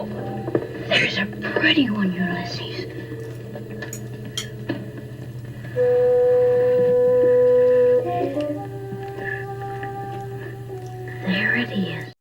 There's a pretty one, Ulysses. There it is.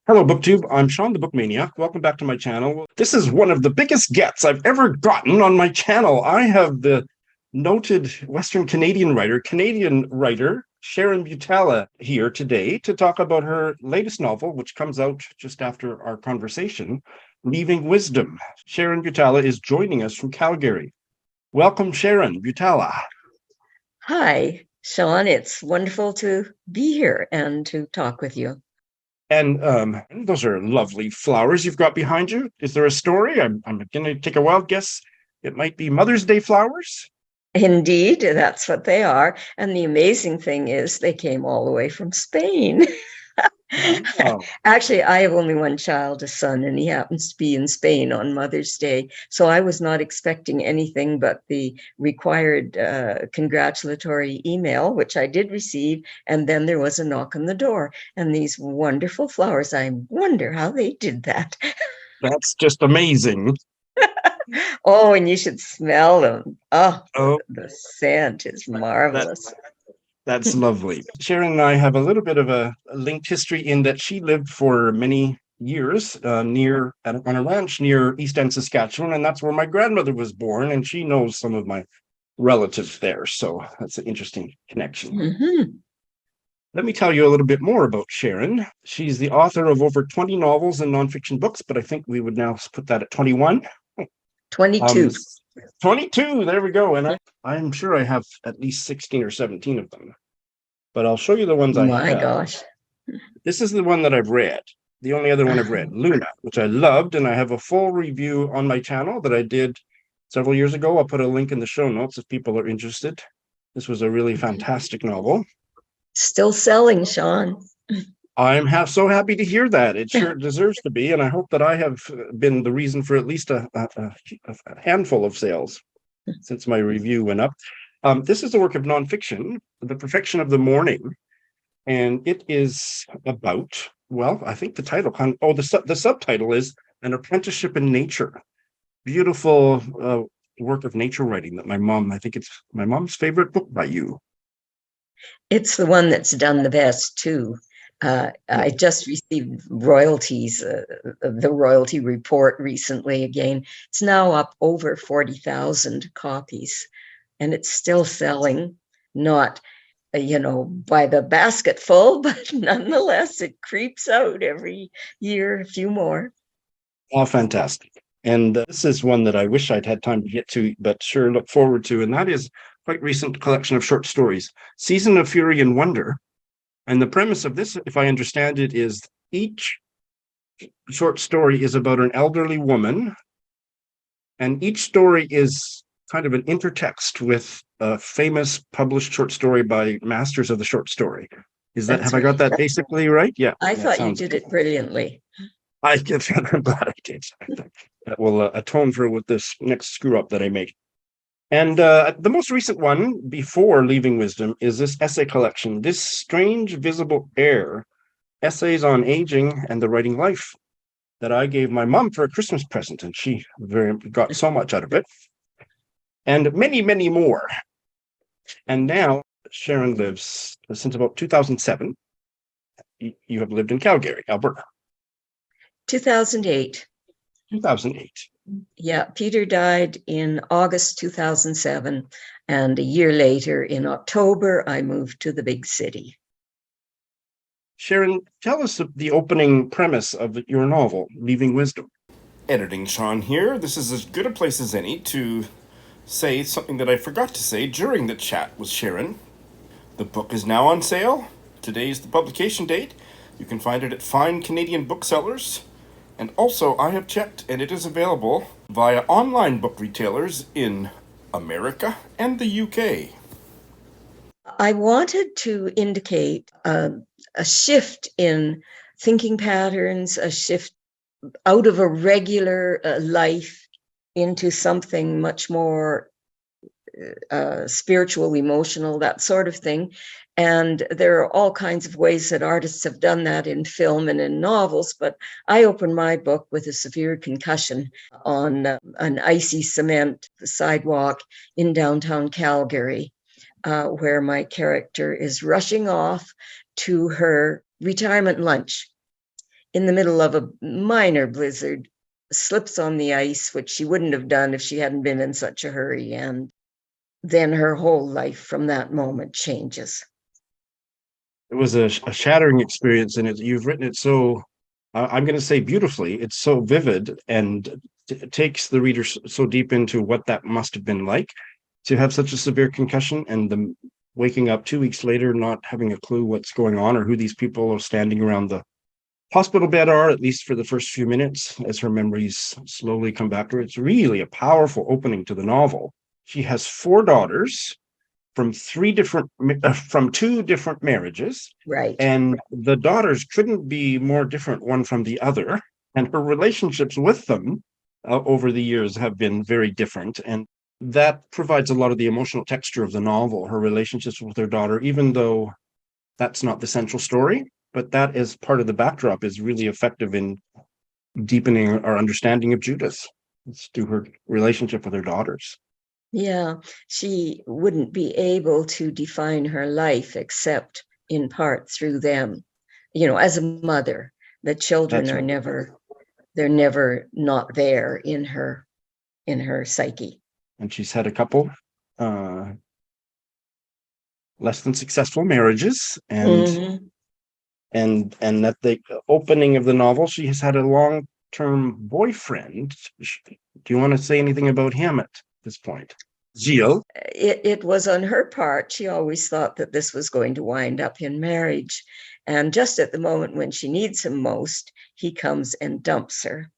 Hello, BookTube. I'm Shawn the Book Maniac. Welcome back to my channel. This is one of the biggest gets I've ever gotten on my channel. I have the noted Western Canadian writer Sharon Butala here today to talk about her latest novel, which comes out just after our conversation, Leaving Wisdom. Sharon Butala is joining us from Calgary. Welcome, Sharon Butala. Hi, Shawn. It's wonderful to be here and to talk with you. And those are lovely flowers you've got behind you. Is there a story? I'm going to take a wild guess. It might be Mother's Day flowers. Indeed, that's what they are. And the amazing thing is they came all the way from Spain. Oh. Actually, I have only one child, a son, and he happens to be in Spain on Mother's Day. So I was not expecting anything but the required congratulatory email, which I did receive. And then there was a knock on the door and these wonderful flowers. I wonder how they did that. That's just amazing. Oh, and you should smell them. Oh. The scent is That, marvelous. That's lovely. Sharon and I have a little bit of a linked history in that she lived for many years on a ranch near East End, Saskatchewan, and that's where my grandmother was born, and she knows some of my relatives there. So that's an interesting connection. Mm-hmm. Let me tell you a little bit more about Sharon. She's the author of over 20 novels and nonfiction books, but I think we would now put that at 21. 22. 22, there we go. And I'm sure I have at least 16 or 17 of them. But I'll show you the ones I have. My gosh. This is the one that I've read. The only other one I've read, Luna, which I loved. And I have a full review on my channel that I did several years ago. I'll put a link in the show notes if people are interested. This was a really fantastic novel. Still selling, Shawn. I'm so happy to hear that. It sure deserves to be. And I hope that I have been the reason for at least a handful of sales since my review went up. This is a work of nonfiction, The Perfection of the Morning. And it is about, well, I think the title, the subtitle is An Apprenticeship in Nature. Beautiful work of nature writing that I think it's my mom's favorite book by you. It's the one that's done the best, too. I just received royalties, the royalty report recently again. It's now up over 40,000 copies, and it's still selling, not, by the basket full, but nonetheless, it creeps out every year, a few more. Oh, fantastic. And this is one that I wish I'd had time to get to, but sure look forward to, and that is quite recent collection of short stories, Season of Fury and Wonder. And the premise of this, if I understand it, is each short story is about an elderly woman, and each story is kind of an intertext with a famous published short story by masters of the short story. Have I got that basically right? Yeah. I thought you did it brilliantly. I'm glad I did. That will atone for with this next screw up that I make. And the most recent one before Leaving Wisdom is this essay collection, This Strange Visible Air, Essays on Aging and the Writing Life, that I gave my mom for a Christmas present, and she got so much out of it. And many, many more. And now Sharon lives since about 2007. You have lived in Calgary, Alberta. 2008. 2008. Yeah, Peter died in August 2007, and a year later, in October, I moved to the big city. Sharon, tell us the opening premise of your novel, Leaving Wisdom. Editing Shawn here. This is as good a place as any to say something that I forgot to say during the chat with Sharon. The book is now on sale. Today's the publication date. You can find it at fine Canadian booksellers. And also, I have checked, and it is available via online book retailers in America and the UK. I wanted to indicate a shift in thinking patterns, a shift out of a regular life into something much more spiritual, emotional, that sort of thing. And there are all kinds of ways that artists have done that in film and in novels. But I opened my book with a severe concussion on an icy cement sidewalk in downtown Calgary, where my character is rushing off to her retirement lunch in the middle of a minor blizzard, slips on the ice, which she wouldn't have done if she hadn't been in such a hurry. And then her whole life from that moment changes. It was a shattering experience, and you've written it so, I'm going to say beautifully. It's so vivid, and it takes the reader so deep into what that must have been like to have such a severe concussion, and the waking up 2 weeks later, not having a clue what's going on or who these people are standing around the hospital bed are, at least for the first few minutes, as her memories slowly come back to her. It's really a powerful opening to the novel. She has 4 daughters from 2 different marriages. Right. And the daughters couldn't be more different one from the other. And her relationships with them over the years have been very different. And that provides a lot of the emotional texture of the novel, her relationships with her daughter, even though that's not the central story. But that is part of the backdrop, is really effective in deepening our understanding of Judith. It's through her relationship with her daughters. Yeah, she wouldn't be able to define her life except in part through them. You know, as a mother, the children are never not there in her psyche. And she's had a couple less than successful marriages, and at the opening of the novel, she has had a long-term boyfriend. Do you want to say anything about him at this point? Gilles? It was on her part. She always thought that this was going to wind up in marriage. And just at the moment when she needs him most, he comes and dumps her.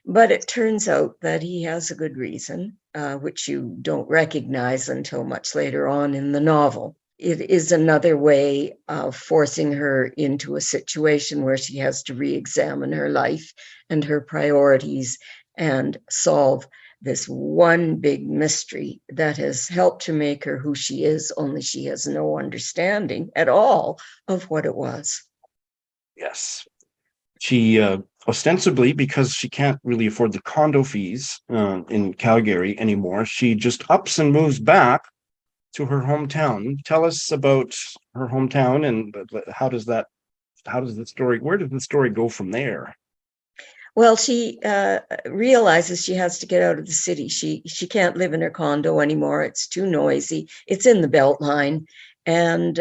But it turns out that he has a good reason, which you don't recognize until much later on in the novel. It is another way of forcing her into a situation where she has to re-examine her life and her priorities and solve this one big mystery that has helped to make her who she is, only she has no understanding at all of what it was. Yes. She ostensibly, because she can't really afford the condo fees in Calgary anymore, she just ups and moves back to her hometown. Tell us about her hometown, and where does the story go from there? Well, she realizes she has to get out of the city. She can't live in her condo anymore. It's too noisy. It's in the Beltline. And,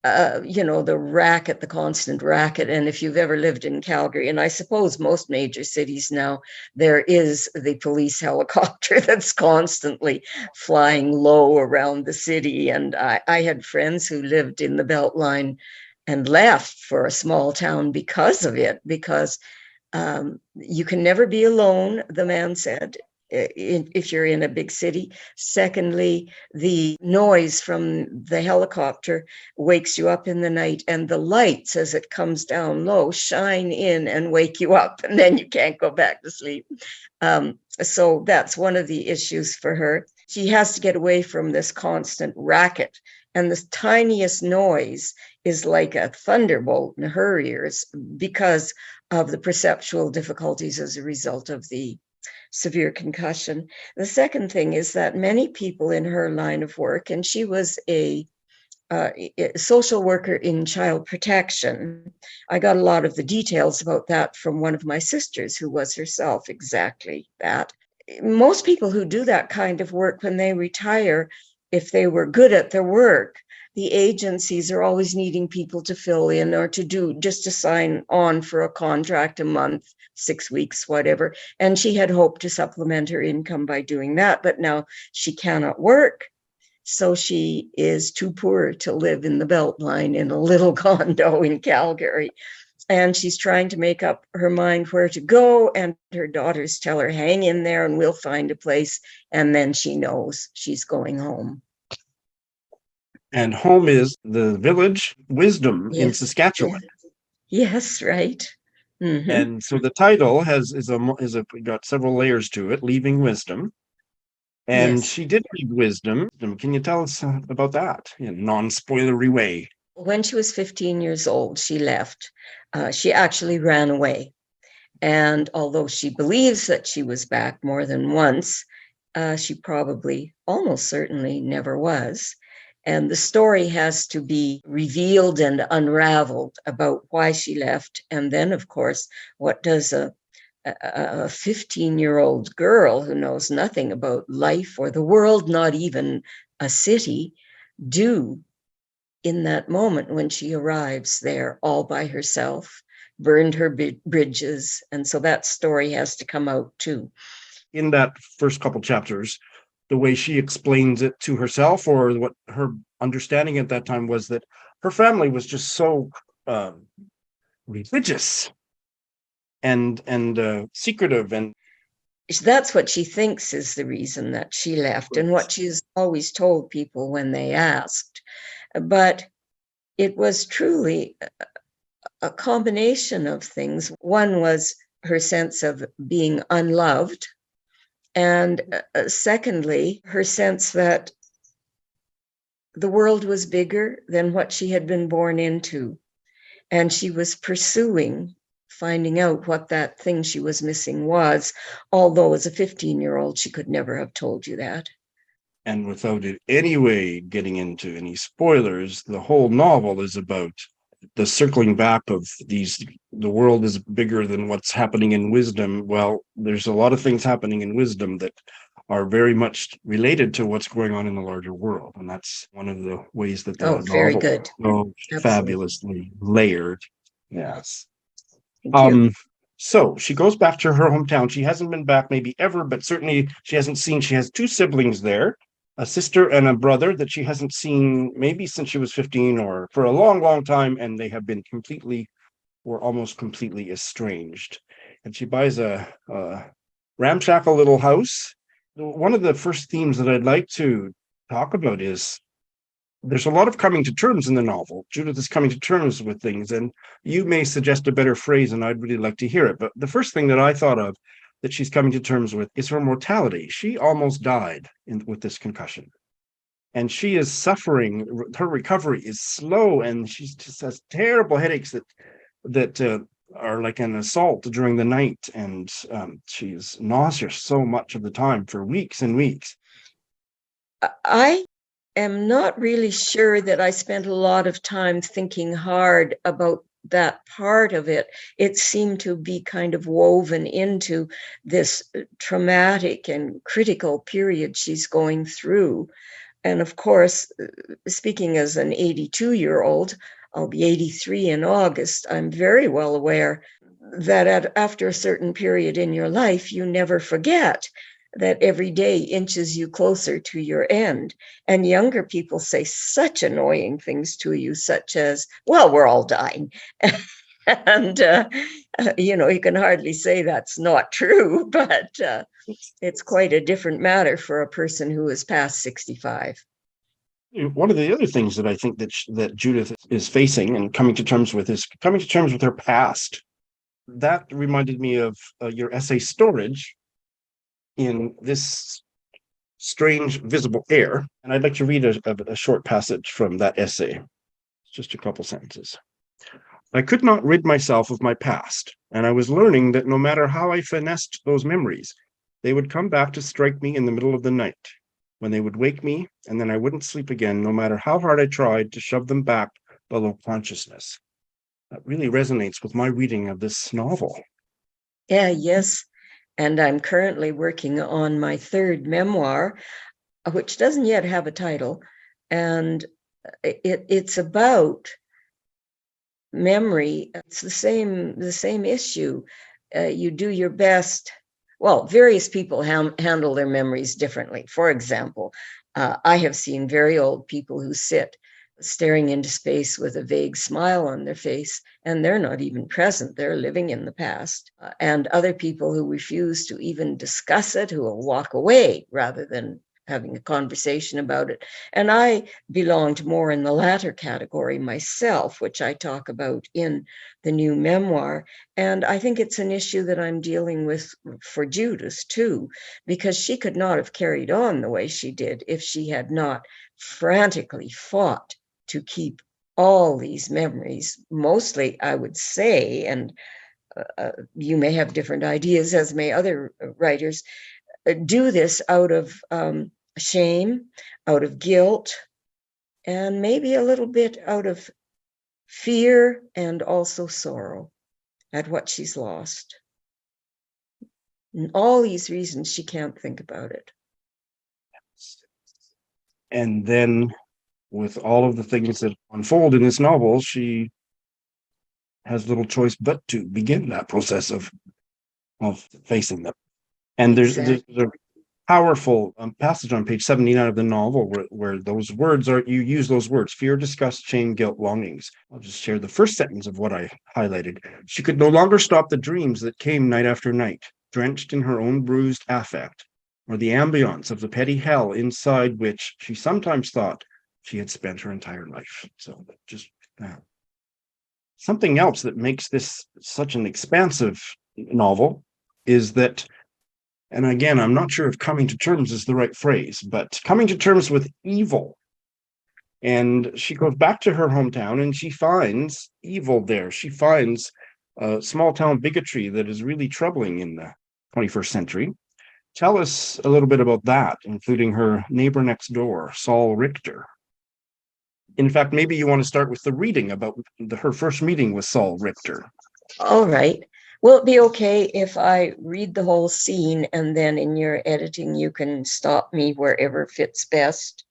the racket, the constant racket. And if you've ever lived in Calgary, and I suppose most major cities now, there is the police helicopter that's constantly flying low around the city. And I had friends who lived in the Beltline and left for a small town because of it, because you can never be alone, the man said, if you're in a big city. Secondly, the noise from the helicopter wakes you up in the night, and the lights, as it comes down low, shine in and wake you up, and then you can't go back to sleep. So that's one of the issues for her. She has to get away from this constant racket, and the tiniest noise is like a thunderbolt in her ears because of the perceptual difficulties as a result of the severe concussion. The second thing is that many people in her line of work, and she was a social worker in child protection. I got a lot of the details about that from one of my sisters who was herself exactly that. Most people who do that kind of work, when they retire, if they were good at their work, the agencies are always needing people to fill in or just to sign on for a contract, a month, 6 weeks, whatever. And she had hoped to supplement her income by doing that, but now she cannot work. So she is too poor to live in the Beltline in a little condo in Calgary. And she's trying to make up her mind where to go. And her daughters tell her, hang in there and we'll find a place. And then she knows she's going home. And home is the village Wisdom in Saskatchewan. Yes, right. Mm-hmm. And so the title has got several layers to it. Leaving Wisdom. And Yes. she did read wisdom. Can you tell us about that in a non-spoilery way? When she was 15 years old, she left. She actually ran away. And although she believes that she was back more than once, she probably, almost certainly, never was. And the story has to be revealed and unraveled about why she left. And then, of course, what does a 15-year-old girl who knows nothing about life or the world, not even a city, do in that moment when she arrives there all by herself, burned her bridges? And so that story has to come out too. In that first couple chapters, the way she explains it to herself, or what her understanding at that time was, that her family was just so religious and secretive, and that's what she thinks is the reason that she left, and what she's always told people when they asked. But it was truly a combination of things. One was her sense of being unloved, and secondly, her sense that the world was bigger than what she had been born into, and she was pursuing finding out what that thing she was missing was, although as a 15-year-old, she could never have told you that. And without it anyway getting into any spoilers, the whole novel is about the circling back of the world is bigger than what's happening in wisdom. Well, there's a lot of things happening in wisdom that are very much related to what's going on in the larger world. And that's one of the ways that the very novel good. is so fabulously layered. Yes. Thank you. So she goes back to her hometown. She hasn't been back maybe ever, but certainly she has two siblings there, a sister and a brother that she hasn't seen maybe since she was 15 or for a long, long time, and they have been completely or almost completely estranged. And she buys a ramshackle little house. One of the first themes that I'd like to talk about is there's a lot of coming to terms in the novel. Judith is coming to terms with things, and you may suggest a better phrase, and I'd really like to hear it. But the first thing that I thought of that she's coming to terms with is her mortality. She almost died with this concussion, and she is suffering. Her recovery is slow, and she just has terrible headaches that are like an assault during the night, and she's nauseous so much of the time for weeks and weeks. I am not really sure that I spent a lot of time thinking hard about that part of it. It seemed to be kind of woven into this traumatic and critical period she's going through. And of course, speaking as an 82-year-old, I'll be 83 in August, I'm very well aware that after a certain period in your life, you never forget that every day inches you closer to your end. And younger people say such annoying things to you, such as, well, we're all dying. And, you can hardly say that's not true, but it's quite a different matter for a person who is past 65. One of the other things that I think that Judith is facing and coming to terms with is coming to terms with her past. That reminded me of your essay Storage, in this strange visible air. And I'd like to read a short passage from that essay. Just a couple sentences. I could not rid myself of my past, and I was learning that no matter how I finessed those memories, they would come back to strike me in the middle of the night, when they would wake me, and then I wouldn't sleep again, no matter how hard I tried to shove them back below consciousness. That really resonates with my reading of this novel. Yes. And I'm currently working on my third memoir, which doesn't yet have a title. And it's about memory. It's the same issue. You do your best. Well, various people handle their memories differently. For example, I have seen very old people who sit staring into space with a vague smile on their face, and they're not even present. They're living in the past. And other people who refuse to even discuss it, who will walk away rather than having a conversation about it. And I belonged more in the latter category myself, which I talk about in the new memoir. And I think it's an issue that I'm dealing with for Judith too, because she could not have carried on the way she did if she had not frantically fought to keep all these memories. Mostly, I would say, and you may have different ideas, as may other writers, do this out of shame, out of guilt, and maybe a little bit out of fear and also sorrow at what she's lost. And all these reasons she can't think about it. And then with all of the things that unfold in this novel, she has little choice but to begin that process of facing them. And there's a powerful passage on page 79 of the novel where those words are, you use those words: fear, disgust, shame, guilt, longings. I'll just share the first sentence of what I highlighted. She could no longer stop the dreams that came night after night, drenched in her own bruised affect, or the ambience of the petty hell inside which she sometimes thought she had spent her entire life. So just something else that makes this such an expansive novel is that, and again, I'm not sure if coming to terms is the right phrase, but coming to terms with evil. And she goes back to her hometown and she finds evil there. She finds small town bigotry that is really troubling in the 21st century. Tell us a little bit about that, including her neighbor next door, Saul Richter. In fact, maybe you want to start with the reading about her first meeting with Saul Richter. All right. Will it be okay if I read the whole scene and then in your editing you can stop me wherever fits best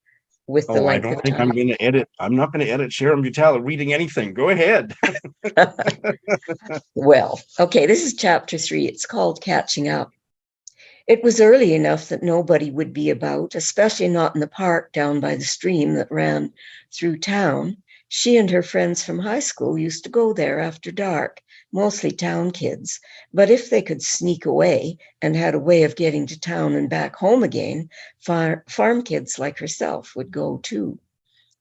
with the length of time? I don't think I'm going to edit. I'm not going to edit Sharon Butala reading anything. Go ahead. Well, okay, this is chapter 3. It's called Catching Up. It was early enough that nobody would be about, especially not in the park down by the stream that ran through town. She and her friends from high school used to go there after dark, mostly town kids. But if they could sneak away and had a way of getting to town and back home again, farm kids like herself would go too.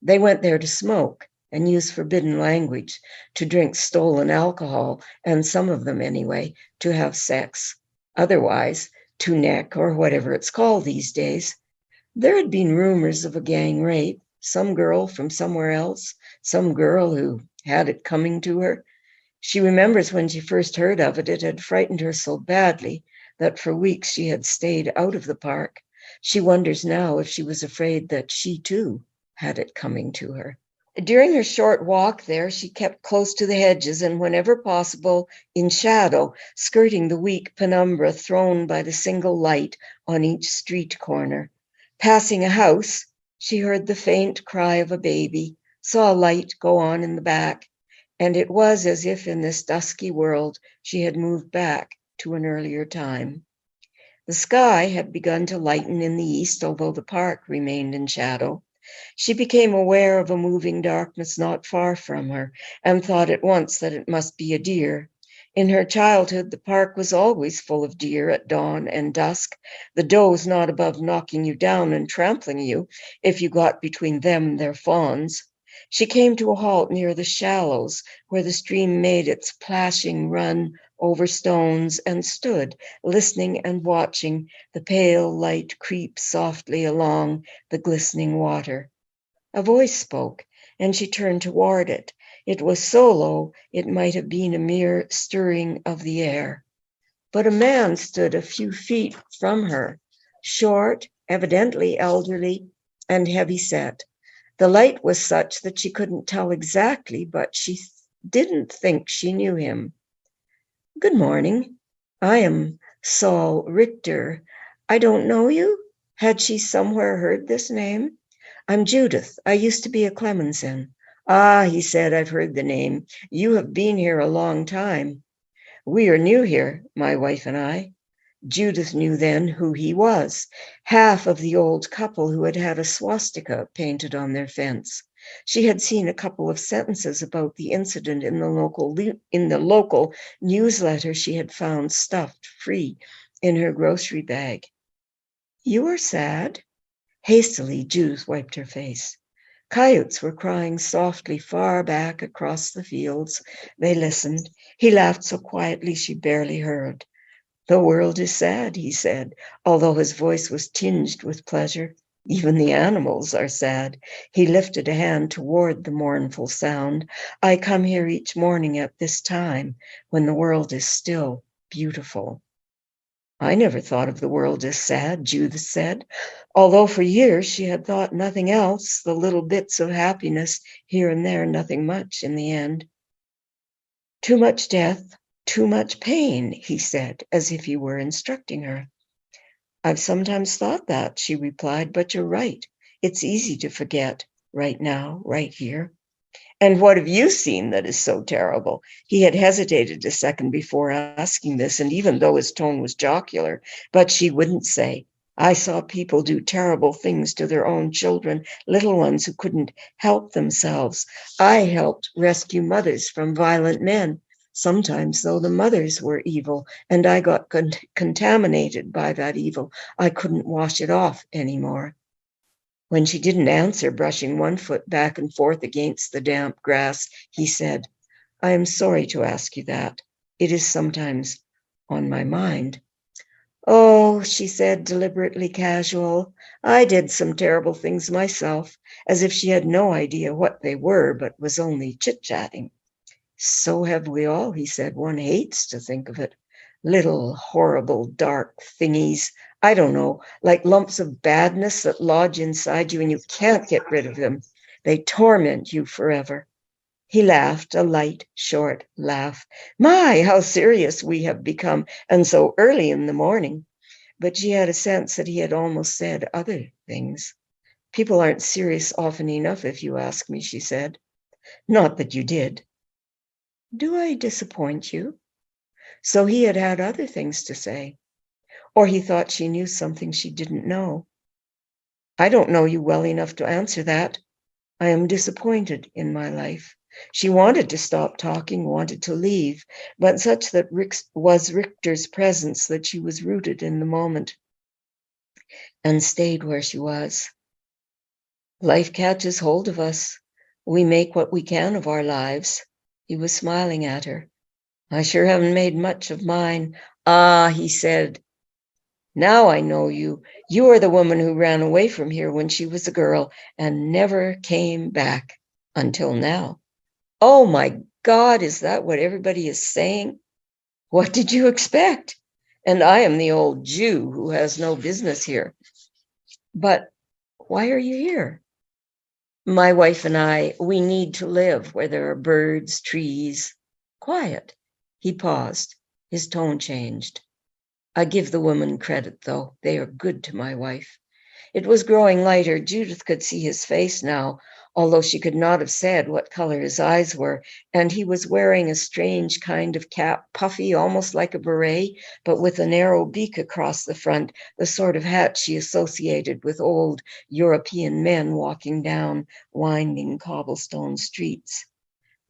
They went there to smoke and use forbidden language, to drink stolen alcohol, and some of them anyway, to have sex. Otherwise, to neck or whatever it's called these days. There had been rumors of a gang rape, some girl from somewhere else, some girl who had it coming to her. She remembers when she first heard of it, it had frightened her so badly that for weeks she had stayed out of the park. She wonders now if she was afraid that she too had it coming to her. During her short walk there, she kept close to the hedges and whenever possible in shadow, skirting the weak penumbra thrown by the single light on each street corner. Passing a house, she heard the faint cry of a baby, saw a light go on in the back, and it was as if in this dusky world she had moved back to an earlier time. The sky had begun to lighten in the east, although the park remained in shadow. She became aware of a moving darkness not far from her and thought at once that it must be a deer. In her childhood, the park was always full of deer at dawn and dusk, the does not above knocking you down and trampling you if you got between them and their fawns. She came to a halt near the shallows where the stream made its plashing run over stones and stood listening and watching the pale light creep softly along the glistening water. A voice spoke, and she turned toward it. It was so low it might have been a mere stirring of the air. But a man stood a few feet from her, short, evidently elderly, and heavy-set. The light was such that she couldn't tell exactly, but she didn't think she knew him. "Good morning. I am Saul Richter. I don't know you." Had she somewhere heard this name? "I'm Judith. I used to be a Clemenson." "Ah," he said, "I've heard the name. You have been here a long time." "We are new here, my wife and I." Judith knew then who he was, half of the old couple who had had a swastika painted on their fence. She had seen a couple of sentences about the incident in the local newsletter she had found stuffed free in her grocery bag. "You are sad?" Hastily, Judith wiped her face. Coyotes were crying softly far back across the fields. They listened. He laughed so quietly she barely heard. The world is sad, he said, although his voice was tinged with pleasure. Even the animals are sad. He lifted a hand toward the mournful sound. I come here each morning at this time when the world is still beautiful. I never thought of the world as sad, Judith said, although for years she had thought nothing else, the little bits of happiness here and there, nothing much in the end. Too much death, too much pain, he said, as if he were instructing her. I've sometimes thought that, she replied, but you're right. It's easy to forget right now, right here. And what have you seen that is so terrible? He had hesitated a second before asking this, and even though his tone was jocular, but she wouldn't say. I saw people do terrible things to their own children, little ones who couldn't help themselves. I helped rescue mothers from violent men. Sometimes, though, the mothers were evil, and I got contaminated by that evil. I couldn't wash it off anymore. When she didn't answer, brushing one foot back and forth against the damp grass, he said, I am sorry to ask you that. It is sometimes on my mind. Oh, she said, deliberately casual. I did some terrible things myself, as if she had no idea what they were, but was only chit-chatting. So have we all, he said. One hates to think of it. Little horrible dark thingies. I don't know, like lumps of badness that lodge inside you and you can't get rid of them. They torment you forever. He laughed, a light, short laugh. My, how serious we have become, and so early in the morning. But she had a sense that he had almost said other things. People aren't serious often enough, if you ask me, she said. Not that you did. Do I disappoint you? So he had had other things to say. Or he thought she knew something she didn't know. I don't know you well enough to answer that. I am disappointed in my life. She wanted to stop talking, wanted to leave, but such that was Richter's presence that she was rooted in the moment and stayed where she was. Life catches hold of us. We make what we can of our lives. He was smiling at her. I sure haven't made much of mine. Ah, he said, now I know you. You are the woman who ran away from here when she was a girl and never came back until now. Oh my God, is that what everybody is saying? What did you expect? And I am the old Jew who has no business here. But why are you here? My wife and I, we need to live where there are birds, trees, quiet. He paused. His tone changed. I give the women credit, though. They are good to my wife. It was growing lighter. Judith could see his face now, although she could not have said what color his eyes were, and he was wearing a strange kind of cap, puffy, almost like a beret, but with a narrow beak across the front, the sort of hat she associated with old European men walking down winding cobblestone streets.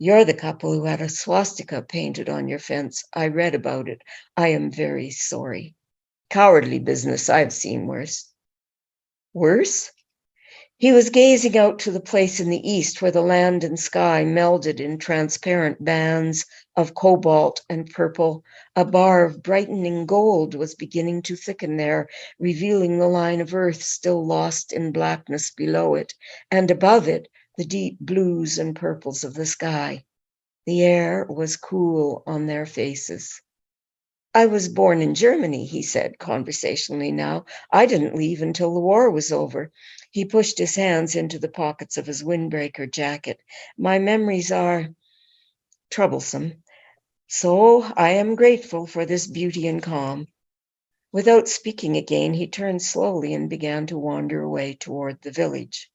You're the couple who had a swastika painted on your fence. I read about it. I am very sorry. Cowardly business. I've seen worse. Worse? He was gazing out to the place in the east where the land and sky melded in transparent bands of cobalt and purple. A bar of brightening gold was beginning to thicken there, revealing the line of earth still lost in blackness below it, and above it, the deep blues and purples of the sky. The air was cool on their faces. I was born in Germany, he said conversationally now. I didn't leave until the war was over. He pushed his hands into the pockets of his windbreaker jacket. My memories are troublesome. So I am grateful for this beauty and calm. Without speaking again, he turned slowly and began to wander away toward the village.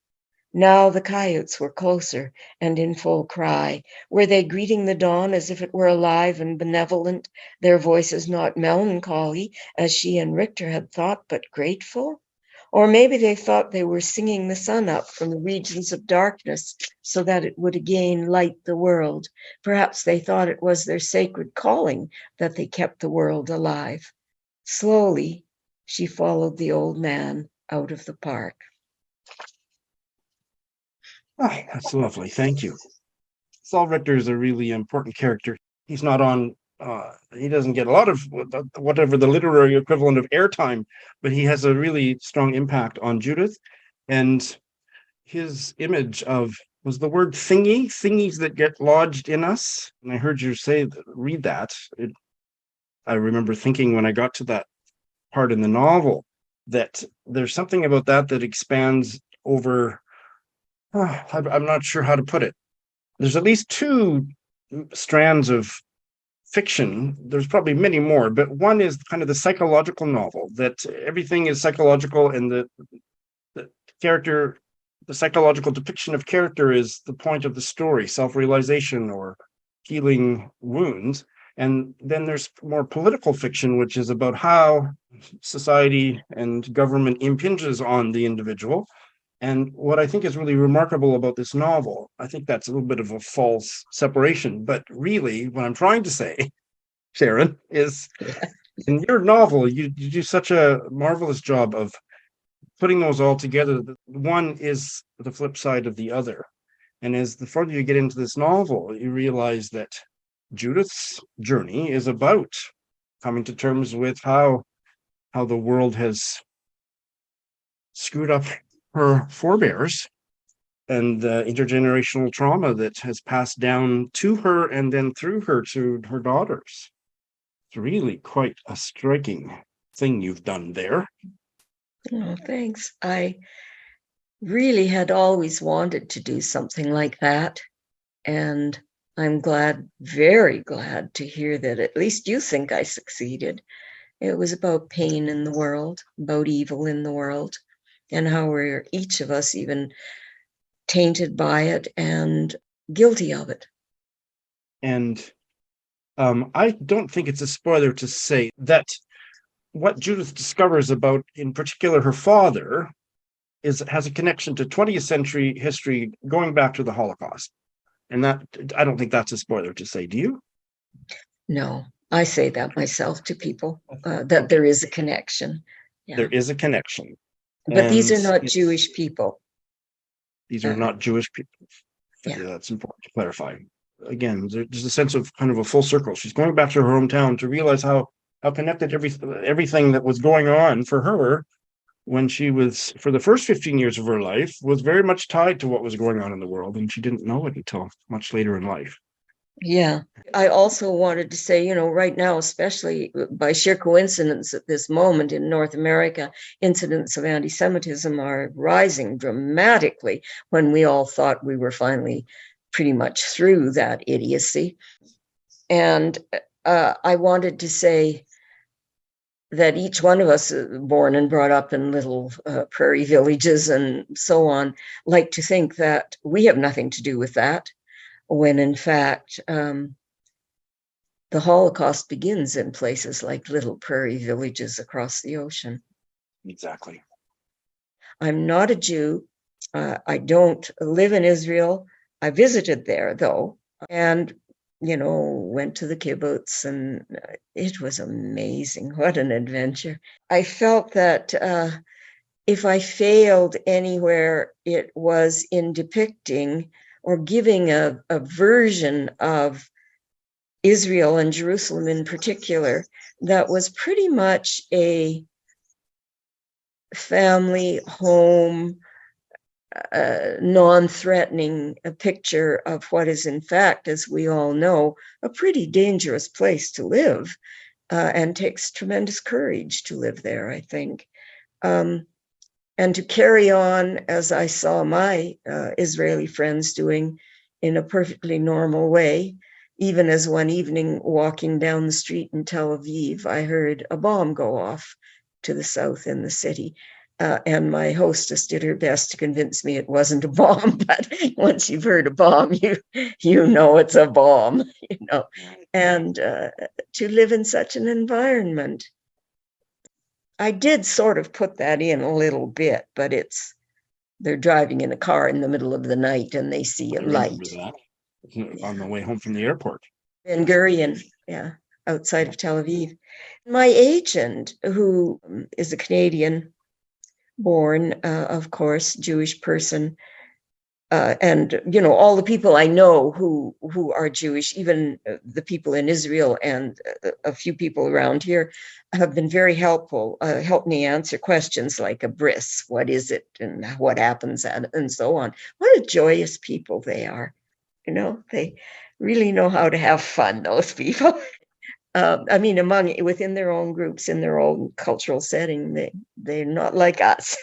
Now the coyotes were closer and in full cry. Were they greeting the dawn as if it were alive and benevolent, their voices not melancholy, as she and Richter had thought, but grateful? Or maybe they thought they were singing the sun up from the regions of darkness so that it would again light the world. Perhaps they thought it was their sacred calling that they kept the world alive. Slowly, she followed the old man out of the park. Ah, that's lovely. Thank you. Saul Richter is a really important character. He's not on, he doesn't get a lot of whatever the literary equivalent of airtime, but he has a really strong impact on Judith. And his image of, was the word thingy, thingies that get lodged in us. And I heard you say, read that. I remember thinking when I got to that part in the novel that there's something about that that expands over, I'm not sure how to put it. There's at least two strands of fiction. There's probably many more, but one is kind of the psychological novel, that everything is psychological, and the character, the psychological depiction of character is the point of the story, self-realization or healing wounds. And then there's more political fiction, which is about how society and government impinges on the individual. And what I think is really remarkable about this novel, I think that's a little bit of a false separation, but really what I'm trying to say, Sharon, is in your novel, you do such a marvelous job of putting those all together. One is the flip side of the other. And as the further you get into this novel, you realize that Judith's journey is about coming to terms with how the world has screwed up her forebears and the intergenerational trauma that has passed down to her and then through her to her daughters. It's really quite a striking thing you've done there. Oh, thanks. I really had always wanted to do something like that. And I'm glad, very glad to hear that at least you think I succeeded. It was about pain in the world, about evil in the world, and how we're each of us even tainted by it and guilty of it. And I don't think it's a spoiler to say that what Judith discovers about, in particular, her father has a connection to 20th century history going back to the Holocaust. And that, I don't think that's a spoiler to say. Do you? No, I say that myself to people, that there is a connection. Yeah. There is a connection. But these are not Jewish people. These are not Jewish people. Yeah. That's important to clarify. Again, there's a sense of kind of a full circle. She's going back to her hometown to realize how connected everything that was going on for her when she was, for the first 15 years of her life, was very much tied to what was going on in the world, and she didn't know it until much later in life. Yeah. I also wanted to say, right now, especially by sheer coincidence at this moment in North America, incidents of anti-Semitism are rising dramatically when we all thought we were finally pretty much through that idiocy. And I wanted to say that each one of us, born and brought up in little prairie villages and so on, like to think that we have nothing to do with that, when in fact the Holocaust begins in places like little prairie villages across the ocean. Exactly. I'm not a Jew. I don't live in Israel. I visited there, though, and went to the kibbutz, and it was amazing. What an adventure. I felt that if I failed anywhere, it was in depicting or giving a version of Israel and Jerusalem in particular that was pretty much a family home, non-threatening picture of what is, in fact, as we all know, a pretty dangerous place to live, and takes tremendous courage to live there, I think. And to carry on, as I saw my Israeli friends doing, in a perfectly normal way, even as one evening walking down the street in Tel Aviv, I heard a bomb go off to the south in the city. And my hostess did her best to convince me it wasn't a bomb, but once you've heard a bomb, you know it's a bomb, and to live in such an environment. I did sort of put that in a little bit, but they're driving in a car in the middle of the night and they see a light. On the way home from the airport. Ben Gurion, outside of Tel Aviv. My agent, who is a Canadian born, of course, Jewish person, and all the people I know who are Jewish, even the people in Israel and a few people around here, have been very helpful. Help me answer questions like a bris, what is it, and what happens at it, and so on. What a joyous people they are! They really know how to have fun. Those people. I mean, within their own groups, in their own cultural setting, they're not like us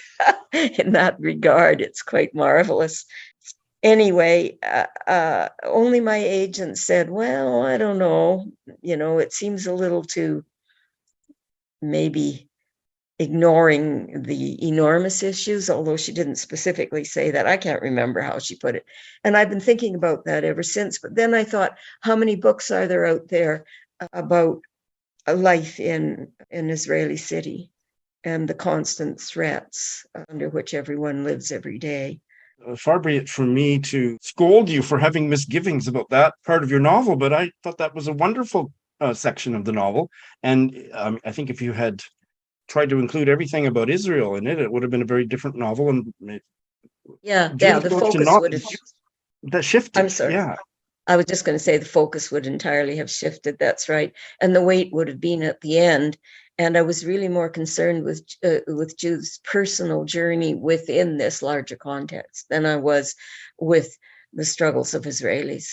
in that regard. It's quite marvelous. Anyway, only my agent said, well, I don't know, it seems a little too maybe ignoring the enormous issues, although she didn't specifically say that. I can't remember how she put it. And I've been thinking about that ever since. But then I thought, how many books are there out there about a life in an Israeli city and the constant threats under which everyone lives every day? Far be it from me to scold you for having misgivings about that part of your novel, but I thought that was a wonderful section of the novel. And I think if you had tried to include everything about Israel in it, it would have been a very different novel. And the focus would have that shifted. I'm sorry. Yeah. I was just going to say the focus would entirely have shifted. That's right. And the weight would have been at the end. And I was really more concerned with Judith's personal journey within this larger context than I was with the struggles of Israelis.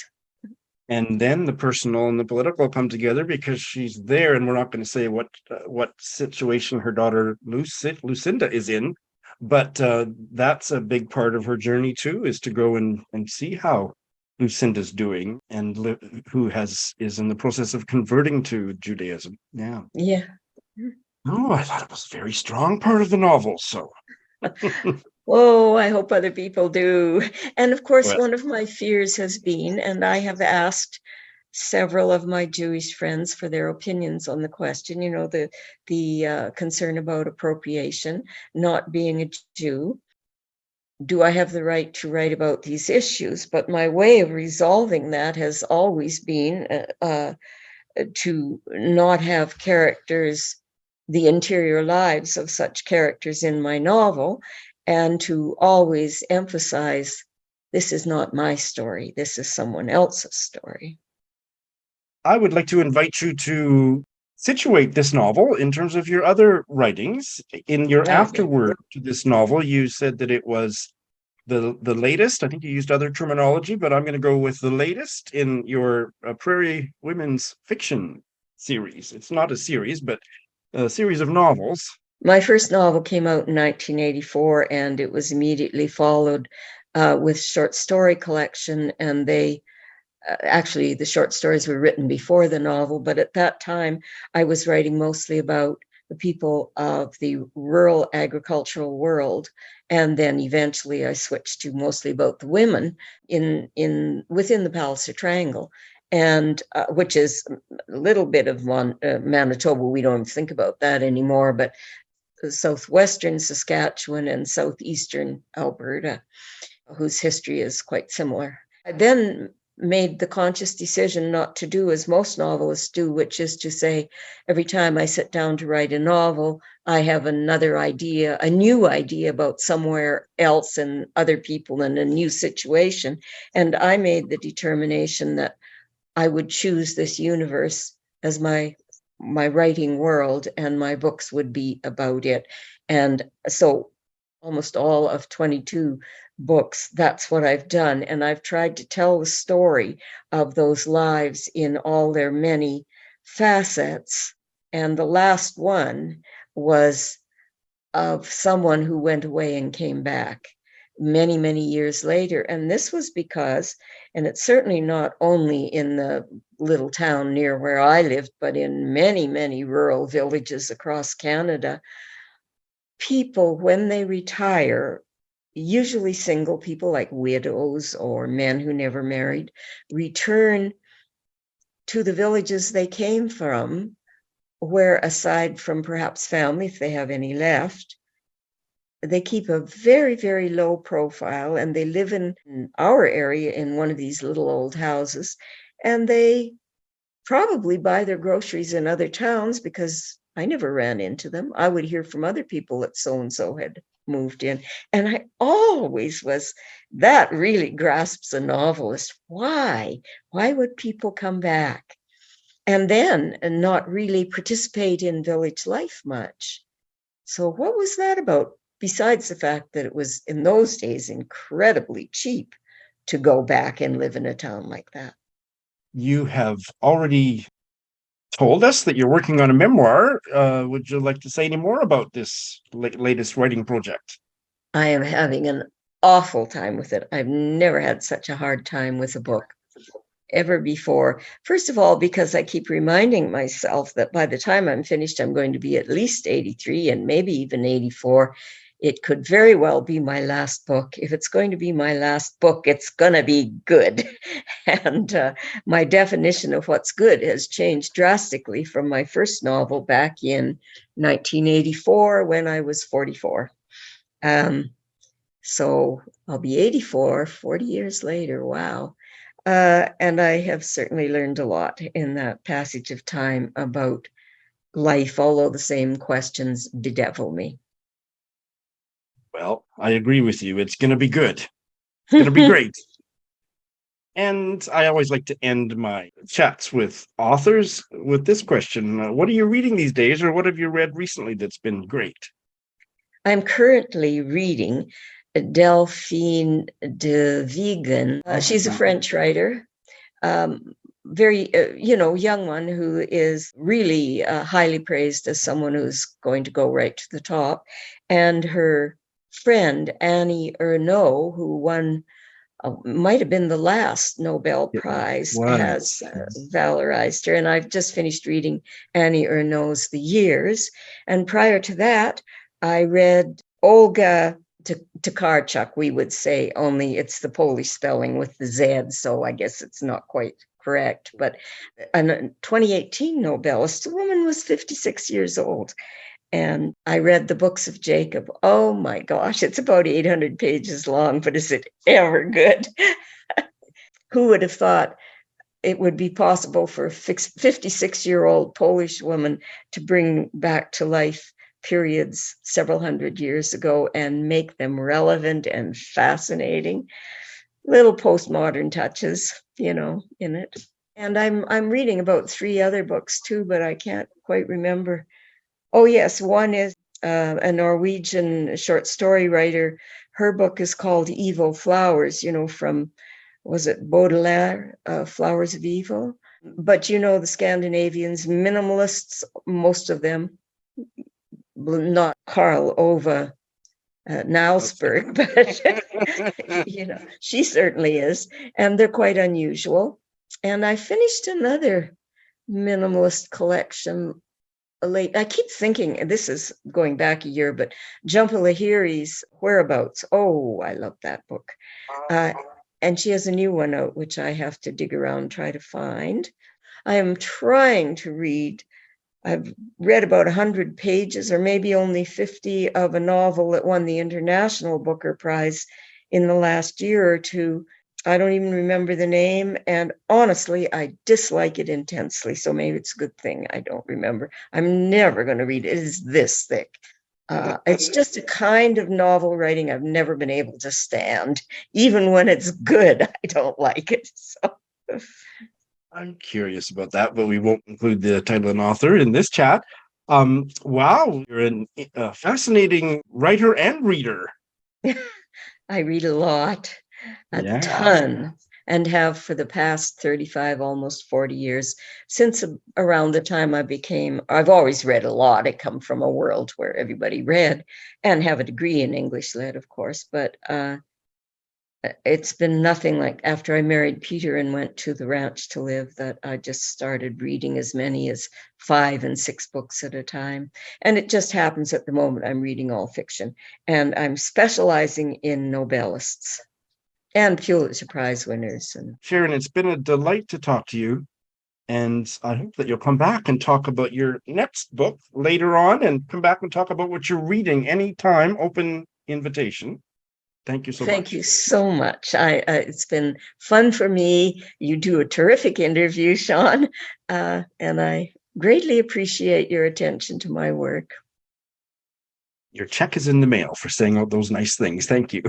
And then the personal and the political come together because she's there, and we're not going to say what situation her daughter Lucinda is in, but that's a big part of her journey too, is to go and see how Lucinda's doing, and who is in the process of converting to Judaism. Yeah. Oh, I thought it was a very strong part of the novel. So. Oh, I hope other people do. And of course, one of my fears has been, and I have asked several of my Jewish friends for their opinions on the question, the concern about appropriation, not being a Jew. Do I have the right to write about these issues? But my way of resolving that has always been to not have characters, the interior lives of such characters in my novel, and to always emphasize, this is not my story, this is someone else's story. I would like to invite you to situate this novel in terms of your other writings. In your afterword to this novel, you said that it was the latest. I think you used other terminology, but I'm going to go with the latest in your Prairie Women's Fiction series. It's not a series, but a series of novels. My first novel came out in 1984, and it was immediately followed with short story collection. And they actually, the short stories were written before the novel, but at that time I was writing mostly about the people of the rural agricultural world. And then eventually I switched to mostly about the women within the Palliser Triangle, and which is a little bit of Manitoba. We don't think about that anymore, but southwestern Saskatchewan and southeastern Alberta, whose history is quite similar. I then made the conscious decision not to do as most novelists do, which is to say, every time I sit down to write a novel, I have another idea, a new idea about somewhere else and other people in a new situation. And I made the determination that I would choose this universe as my writing world, and my books would be about it. And so almost all of 22 books, that's what I've done. And I've tried to tell the story of those lives in all their many facets. And the last one was of someone who went away and came back many, many years later. And this was because, and it's certainly not only in the little town near where I lived, but in many, many rural villages across Canada, people, when they retire, usually single people like widows or men who never married, return to the villages they came from, where aside from perhaps family, if they have any left, they keep a very, very low profile, and they live in our area in one of these little old houses, and they probably buy their groceries in other towns because I never ran into them. I would hear from other people that so-and-so had moved in. And I always was, that really grasps a novelist. Why? Why would people come back? And then not really participate in village life much. So what was that about? Besides the fact that it was in those days incredibly cheap to go back and live in a town like that. You have already told us that you're working on a memoir. Would you like to say any more about this latest writing project? I am having an awful time with it. I've never had such a hard time with a book ever before. First of all, because I keep reminding myself that by the time I'm finished, I'm going to be at least 83 and maybe even 84. It could very well be my last book. If it's going to be my last book, it's going to be good. And my definition of what's good has changed drastically from my first novel back in 1984 when I was 44. So I'll be 84, 40 years later. Wow. And I have certainly learned a lot in that passage of time about life, although the same questions bedevil me. Well, I agree with you. It's going to be good. It's going to be great. And I always like to end my chats with authors with this question. What are you reading these days, or what have you read recently that's been great? I'm currently reading Delphine de Vigan. She's a French writer, very, young one who is really highly praised as someone who's going to go right to the top. And her friend, Annie Ernaux, who won, might have been the last Nobel Prize, has valorized her. And I've just finished reading Annie Ernaux's The Years. And prior to that, I read Olga Tokarczuk, we would say, only it's the Polish spelling with the Z, so I guess it's not quite correct. But a 2018 Nobelist, the woman was 56 years old. And I read The Books of Jacob. Oh my gosh, it's about 800 pages long, but is it ever good? Who would have thought it would be possible for a 56-year-old Polish woman to bring back to life periods several hundred years ago and make them relevant and fascinating? Little postmodern touches, in it. And I'm reading about 3 other books too, but I can't quite remember. Oh yes, one is a Norwegian short story writer. Her book is called Evil Flowers, from, was it Baudelaire, Flowers of Evil? But the Scandinavians, minimalists, most of them, not Karl Ove Nausberg, but she certainly is, and they're quite unusual. And I finished another minimalist collection late. I keep thinking, and this is going back a year, but Jhumpa Lahiri's Whereabouts. Oh, I love that book. And she has a new one out, which I have to dig around, try to find. I am trying to read. I've read about 100 pages, or maybe only 50, of a novel that won the International Booker Prize in the last year or two. I don't even remember the name, and honestly, I dislike it intensely, so maybe it's a good thing I don't remember. I'm never going to read it. It is this thick. It's just a kind of novel writing I've never been able to stand. Even when it's good, I don't like it. So I'm curious about that, but we won't include the title and author in this chat. Wow, you're a fascinating writer and reader. I read a lot, a ton, and have for the past 35, almost 40 years, since around the time I've always read a lot. I come from a world where everybody read, and have a degree in English lit, of course, but it's been nothing like after I married Peter and went to the ranch to live that I just started reading as many as 5 and 6 books at a time. And it just happens at the moment I'm reading all fiction, and I'm specializing in Nobelists and Pulitzer Prize winners. And Sharon, it's been a delight to talk to you. And I hope that you'll come back and talk about your next book later on, and come back and talk about what you're reading anytime. Open invitation. Thank you so much. Thank you so much. It's been fun for me. You do a terrific interview, Shawn, and I greatly appreciate your attention to my work. Your check is in the mail for saying all those nice things. Thank you.